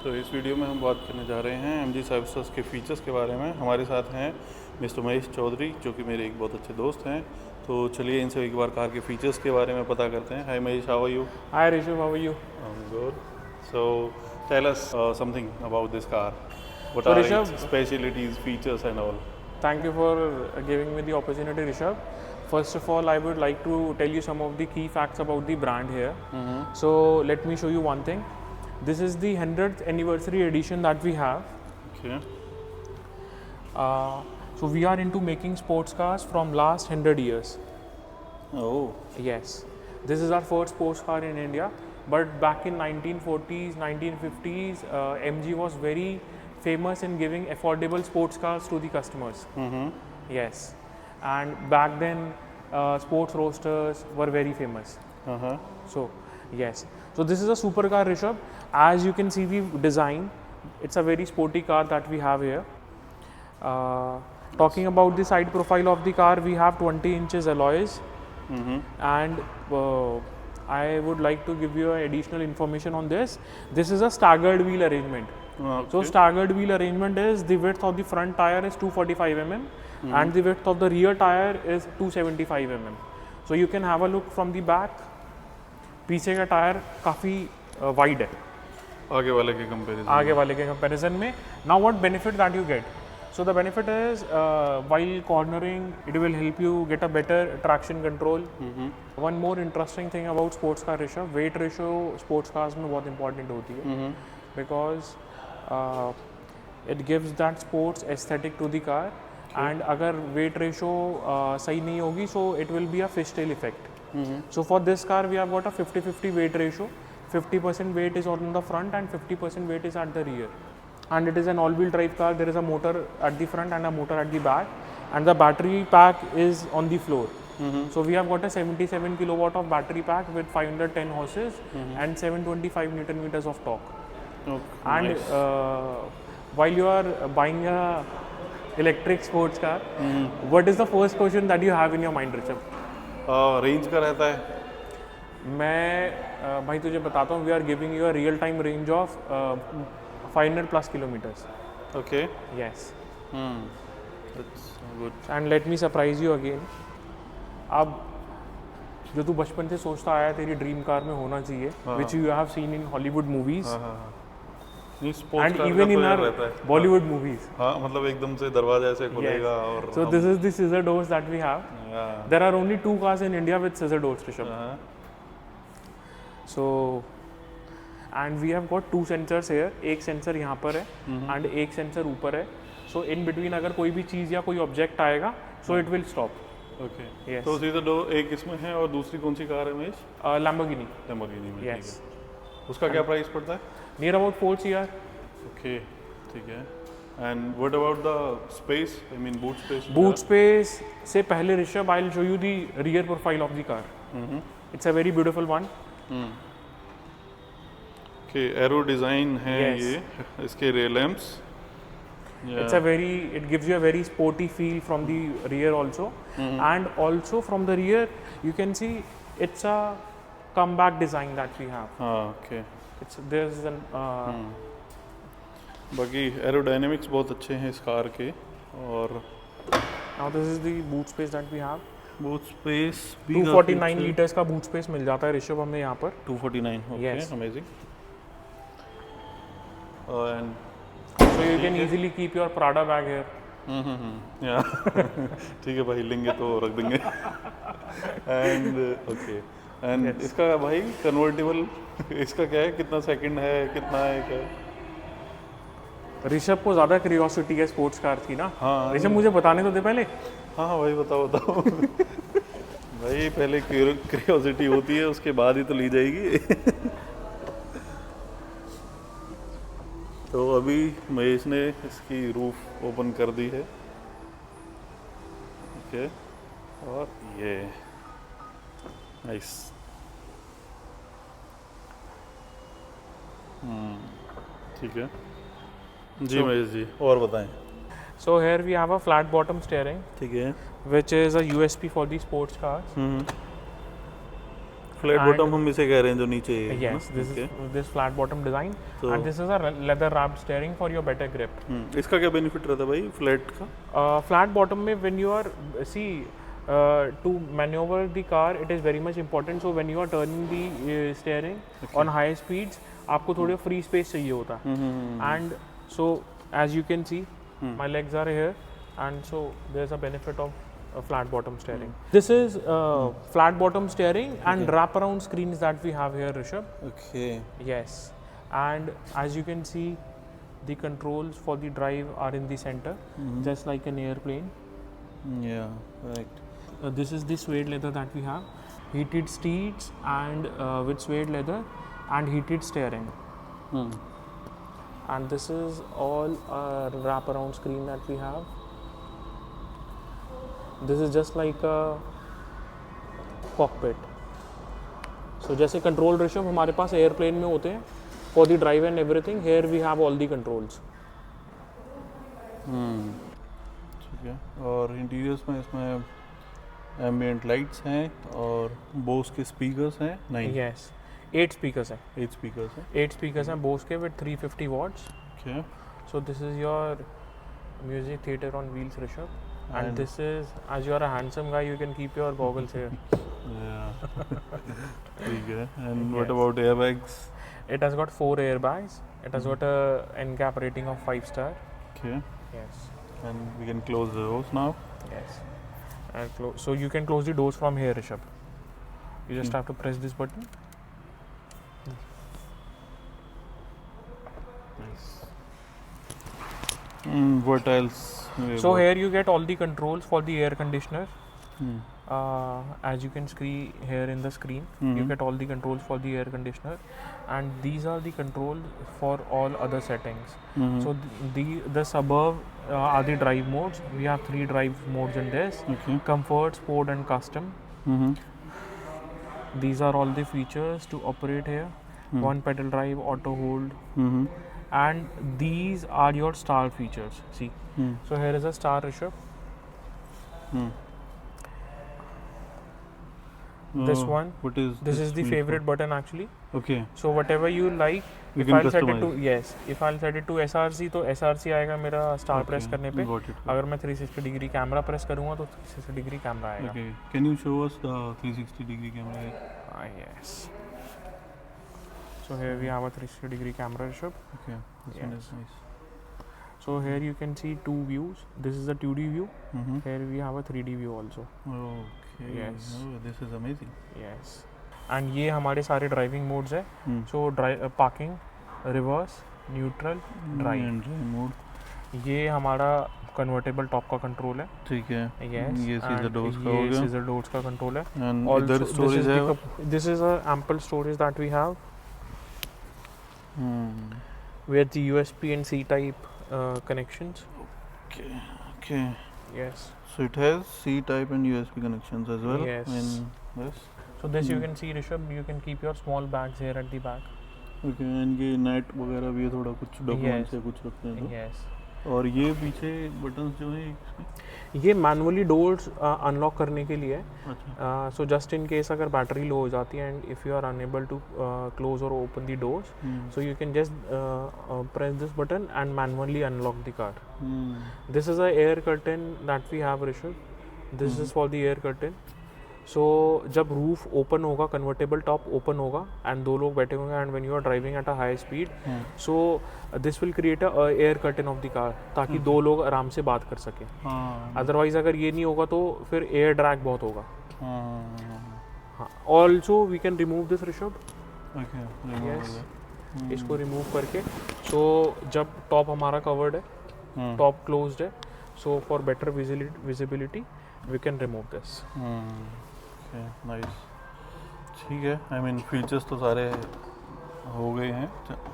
तो इस वीडियो में हम बात करने जा रहे हैं MG सर्विसेज के फ़ीचर्स के बारे में। हमारे साथ हैं मिस्टर महेश चौधरी, जो कि मेरे एक बहुत अच्छे दोस्त हैं। तो चलिए इनसे एक बार कार के फ़ीचर्स के बारे में पता करते हैं। Hi Mahesh, how are you? Hi Rishabh, how are you? Good. So tell us something about this car. What So are Rishabh, its specialties, features and all? thank you for giving me the opportunity, Rishabh. First of all, I would like to tell you some of the key facts about the brand here. So let me show you one thing. This is the 100th anniversary edition that we have. Okay. So we are into making sports cars from last 100 years. Oh. Yes, this is our first sports car in India. But back in 1940s, 1950s, MG was very famous in giving affordable sports cars to the customers. Yes, and back then, sports roadsters were very famous. Uh-huh. So, yes. So this is a supercar, Rishabh. As you can see the design, it's a very sporty car that we have here. Talking about the side profile of the car, we have 20 inches alloys. And I would like to give you additional information on this. This is a staggered wheel arrangement. Okay. So staggered wheel arrangement is the width of the front tire is 245 mm and the width of the rear tire is 275 mm. So you can have a look from the back. पीछे का tyre काफ़ी wide है आगे वाले के comparison आगे वाले के कंपैरिजन में. Now what benefit that you get? So the benefit is while cornering, it will help you get a better traction control. One more interesting thing about sports car Rishabh, weight ratio sports cars में बहुत important होती है because it gives that sports aesthetic to the car. And अगर weight ratio सही नहीं होगी, so it will be a fishtail effect. So for this car we have got a 50-50 weight ratio. 50% weight is on the front and 50% weight is at the rear. And it is an all-wheel drive car. There is a motor at the front and a motor at the back, and the battery pack is on the floor. So we have got a 77 kilowatt of battery pack with 510 horses and 725 Newton meters of torque. Oh, And nice. While you are buying a electric sports car, what is the first question that you have in your mind, Rishabh? Range का रहता है. मैं भाई तुझे बताता हूँ, we are giving you a real time range of 500+ kilometers. Okay. Yes. That's good. And let me surprise you again. अब जो तू बचपन से सोचता आया तेरी ड्रीम कार में होना चाहिए, which you have seen in Hollywood movies नहीं, स्पोर्ट्स एंड कार इवन का इन तो आवर रहता है. बॉलीवुड मूवीज. हाँ, मतलब एकदम से दरवाजा ऐसे खुलेगा और So this is the scissor doors that we have. Yeah. There are only 2 cars in India with scissor doors, Rishabh. So and we have got 2 sensors here. एक सेंसर यहाँ पर है एंड एक सेंसर ऊपर है. So in between अगर कोई भी चीज़ या कोई ऑब्जेक्ट आएगा, so it will stop. Okay. Yes. तो सीधा दो, एक इसमें है और दूसरी कौन सी कार है महेश? Lamborghini. लैम्बोर्गिनी में. Yes. ठीक है. उसका क्या प्राइस पड़ता है? Near about 4 CR. ओके, ठीक है. And what about the space? I mean boot space. Boot space से पहले Rishabh, I'll show you the rear profile of the car. It's a very beautiful one. Okay, aero design है. Yes. ये इसके rear lamps. It's a very, it gives you a very sporty feel from the rear also. And also from the rear, you can see it's a comeback design that we have. हाँ, okay. There's an बाकी aerodynamics बहुत अच्छे हैं इस car के. और now this is the boot space that we have. Boot space भी 249 litres का बूट स्पेस मिल जाता है ऋषभ हमें यहाँ पर. 249. Okay, Yes. Amazing. And So you can easily keep your Prada bag here. या ठीक है भाई, लेंगे तो रख देंगे. And okay. एंड इसका भाई कन्वर्टेबल इसका क्या है? कितना सेकंड है, कितना है, क्या है? ऋषभ को ज़्यादा क्यूरियोसिटी है स्पोर्ट्स कार की ना. हाँ. ऋषभ मुझे बताने तो दे पहले. हाँ हाँ भाई, बताओ बताओ. भाई पहले क्यूरियोसिटी होती है, उसके बाद ही तो ली जाएगी. तो अभी महेश ने इसकी रूफ ओपन कर दी है. ओके. और ये नाइस. ठीक है जी. महेश जी और बताएं. So here we have a flat bottom steering, ठीक है. which is a USP for the sports cars. Flat And- bottom हम इसे कह रहे हैं जो नीचे है ना? Yes, this Okay. is this flat bottom design, So- and this is a leather wrapped steering for your better grip. इसका क्या बेनिफिट रहता है भाई फ्लैट का? Flat bottom में when you are see to maneuver the car, it is very much important. So when you are turning the steering on high speeds, आपको थोड़ा free space चाहिए होता है. And so as you can see, my legs are here, and so there's a benefit of a flat bottom steering. This is flat bottom steering and wraparound screens that we have here, Rishabh. Okay. Yes, and as you can see, the controls for the drive are in the center, just like an airplane. Yeah, correct. This is the suede leather that we have, heated seats and with suede leather and heated steering. And this is all a wraparound screen that we have. This is just like a cockpit. So जैसे control Rishabh हमारे पास airplane में होते हैं for the drive and everything, here we have all the controls. ठीक है. और interiors में इसमें एम्बिएंट लाइट्स हैं और बोस के स्पीकर्स हैं. नहीं, Yes, 8 speakers हैं. 8 स्पीकर्स हैं. 8 speakers हैं Bose के with 350 watts. Okay. So this is your music theater on wheels, Rishabh. And And- this is, as you are a handsome guy, you can keep your goggles here. Yeah. ठीक है. And what Yes. about airbags? It has got 4 airbags. It has got a NCAP rating of 5 star. Okay. Yes, And we can close the doors now. yes. And so you can close the doors from here, Rishabh. You just have to press this button. Nice. What else? So here you get all the controls for the air conditioner. Hmm. As you can see here in the screen, you get all the controls for the air conditioner, and these are the controls for all other settings. So this above are the drive modes. We have 3 drive modes in this: Okay. comfort, sport, and custom. These are all the features to operate here. One pedal drive, auto hold, and these are your star features. See, so here is a star, Rishabh. This one. What is This is the mean favorite button actually. for? Okay. So whatever you like, We if can I'll set it to customize. yes, if I'll set it to SRC तो SRC आएगा मेरा star press करने पे. Got it. अगर मैं 360 degree camera press करूँगा तो 360 degree camera आएगा. Okay. Can you show us the 360 degree camera? Yes. So here we have a 360 degree camera, Rishabh. Okay. This one is nice. So here you can see 2 views. This is the 2D view. Mm-hmm. Here we have a 3D view also. Okay. Yes. Oh, this is amazing. Yes. And ये हमारे सारे driving modes है. Hmm. So parking, reverse, neutral, drive. And drive mode. ये हमारा convertible top का control है. ठीक है. Yes. ये सीजर and डोर्स का हो ये गया. scissor doors का कंट्रोल है. And Also, इधर this स्टोरेज is है. the this is a ample storage that we have Hmm. with the USB and C type connections. Okay. Okay. Yes. So it has C type and USB connections as well. Yes. And yes. So this you can see, Rishabh. You can keep your small bags here at the back. Okay. And ये net वगैरह भी है थोड़ा कुछ documents Yes. या कुछ रखते हैं तो. Yes. और ये पीछे बटन्स जो हैं इसके. ये मैनुअली डोर्स अनलॉक करने के लिए. अच्छा. सो जस्ट इन केस अगर बैटरी लो हो जाती है and if you are unable to close और open the doors, so you can just press this button and manually unlock the car. This is a air curtain that we have, Rishabh. This is for the air curtain. So जब roof open होगा, convertible top open होगा and 2 लोग बैठे होंगे and when you are driving at a high speed, so this will create a air curtain of the car ताकि 2 लोग आराम से बात कर सकें. हाँ. अदरवाइज अगर ये नहीं होगा तो फिर एयर ड्रैग बहुत होगा. हाँ. हाँ, also we can remove this, Rishabh. Okay. Yes. इसको रिमूव करके, सो जब टॉप हमारा कवर्ड है, टॉप क्लोज्ड है, so for better visibility we can remove this. Okay. Nice. ठीक है. I mean फीचर्स तो सारे हो गए हैं.